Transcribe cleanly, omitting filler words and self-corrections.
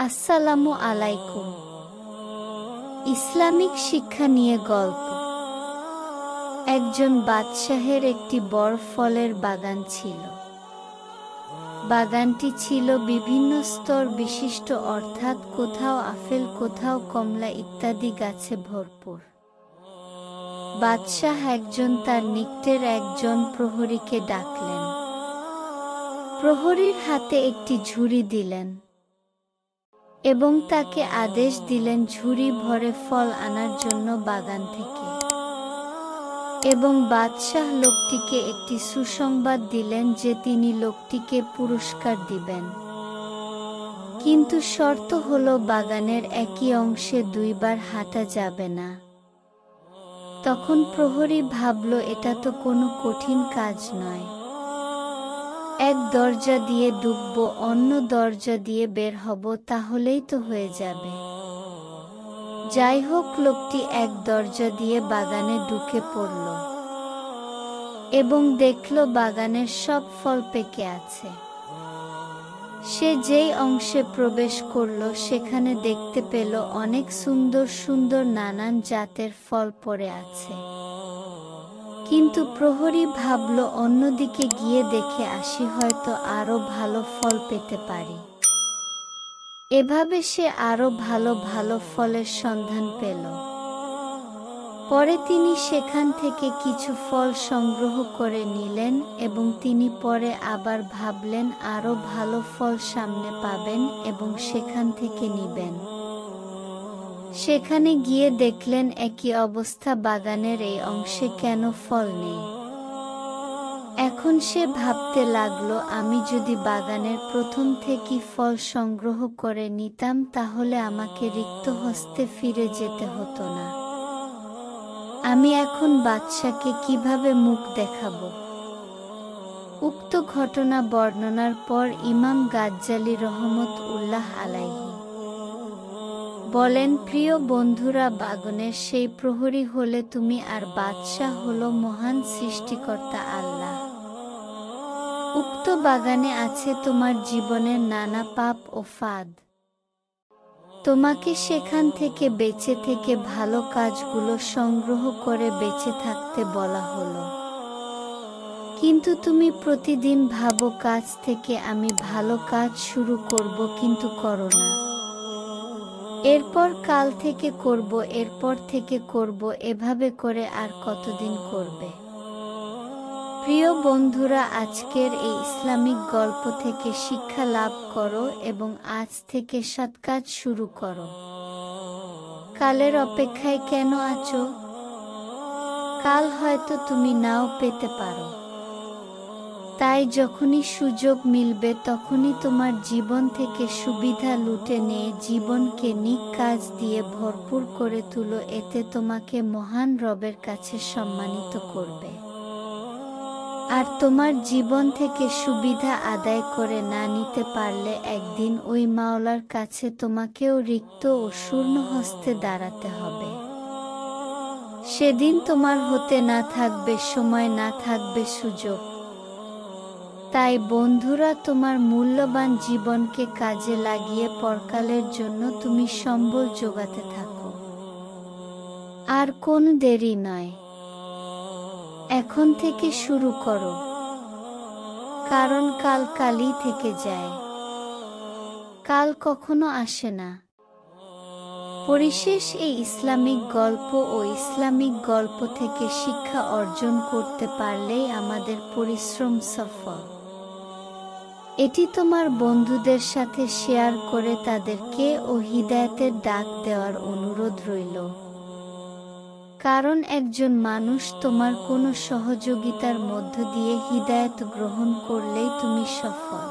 আসসালামু আলাইকুম। ইসলামিক শিক্ষা নিয়ে গল্প। একজন বাদশাহের একটি বড় ফলের বাগান ছিল। বাগানটি ছিল বিভিন্ন স্তর বিশিষ্ট, অর্থাৎ কোথাও আপেল, কোথাও কমলা ইত্যাদি গাছে ভরপুর। বাদশাহ তার নিকটের একজন প্রহরীকে ডাকলেন। প্রহরীর হাতে একটি ঝুড়ি দিলেন এবং তাকে আদেশ দিলেন ঝুড়ি ভরে ফল আনার জন্য বাগান থেকে। এবং বাদশাহ লোকটিকে একটি সুসংবাদ দিলেন যে তিনি লোকটিকে পুরস্কার দিবেন, কিন্তু শর্ত হলো বাগানের একই অংশে দুইবার হাঁটা যাবে না। তখন প্রহরী ভাবল, এটা তো কোনো কঠিন কাজ নয়, এক দরজা দিয়ে ঢুকবো, অন্য দরজা দিয়ে বের হব, তাহলেই তো হয়ে যাবে। যাই হোক, লোকটি এক দরজা দিয়ে বাগানে ঢুকে পড়ল এবং দেখল বাগানের সব ফল পেকে আছে। সে যেই অংশে প্রবেশ করল সেখানে দেখতে পেল অনেক সুন্দর সুন্দর নানান জাতের ফল পড়ে আছে। কিন্তু প্রহরী ভাবল, অন্যদিকে গিয়ে দেখে আসি, হয়তো আরো ভালো ফল পেতে পারি। এভাবে সে আরো ভালো ভালো ফলের সন্ধান পেল। পরে তিনি সেখান থেকে কিছু ফল সংগ্রহ করে নিলেন এবং তিনি পরে আবার ভাবলেন আরো ভালো ফল সামনে পাবেন এবং সেখান থেকে নিবেন। সেখানে গিয়ে দেখলেন একই অবস্থা, বাগানের এই অংশে কেন ফল নেই। এখন সে ভাবতে লাগলো, আমি যদি বাগানের প্রথম থেকেই ফল সংগ্রহ করে নিতাম তাহলে আমাকে রিক্ত হস্তে ফিরে যেতে হতো না। আমি এখন বাদশাকে কিভাবে মুখ দেখাবো? উক্ত ঘটনা বর্ণনার পর ইমাম গাজ্জালী রহমতুল্লাহ আলাইহি বলেন, প্রিয় বন্ধুরা, বাগানের সেই প্রহরী হলে তুমি, আর বাদশাহ হলো মহান সৃষ্টিকর্তা আল্লাহ। উক্ত বাগানে আছে তোমার জীবনের নানা পাপ ও ফাঁদ। তোমাকে সেখান থেকে বেঁচে থেকে ভালো কাজগুলো সংগ্রহ করে বেঁচে থাকতে বলা হলো। কিন্তু তুমি প্রতিদিন ভাবো কাজ থেকে আমি ভালো কাজ শুরু করব, কিন্তু করো না। এরপর কাল থেকে করব, এরপর থেকে করব, এভাবে করে আর কতদিন করবে? প্রিয় বন্ধুরা, আজকের এই ইসলামিক গল্প থেকে শিক্ষা লাভ করো এবং আজ থেকে সৎ কাজ শুরু করো। কালের অপেক্ষায় কেন আছো? কাল হয়তো তুমি নাও পেতে পারো। তাই যখনই সুযোগ মিলবে তখনই তোমার জীবন থেকে সুবিধা লুটে নিয়ে জীবনকে নেক কাজ দিয়ে ভরপুর করে তুলো, এতে তোমাকে মহান রবের কাছে সম্মানিত করবে। আর তোমার জীবন থেকে সুবিধা আদায় করে না নিতে পারলে একদিন ওই মাওলার কাছে তোমাকেও রিক্ত ও শূন্য হস্তে দাঁড়াতে হবে। সেদিন তোমার হতে না থাকবে সময়, না থাকবে সুযোগ। তাই বন্ধুরা, তোমার মূল্যবান জীবনকে কাজে লাগিয়ে পরকালের জন্য তুমি সম্বল জোগাতে থাকো। আর কোন দেরি নয়, এখন থেকে শুরু করো, কারণ কাল কালই থেকে যায়, কাল কখনো আসে না। পরিশেষ এই ইসলামিক গল্প ও ইসলামিক গল্প থেকে শিক্ষা অর্জন করতে পারলেই আমাদের পরিশ্রম সফল। এটি তোমার বন্ধুদের সাথে শেয়ার করে তাদেরকে ও হিদায়াতের ডাক দেওয়ার অনুরোধ রইল। কারণ একজন মানুষ তোমার কোনো সহযোগিতার মধ্য দিয়ে হিদায়াত গ্রহণ করলেই তুমি সফল।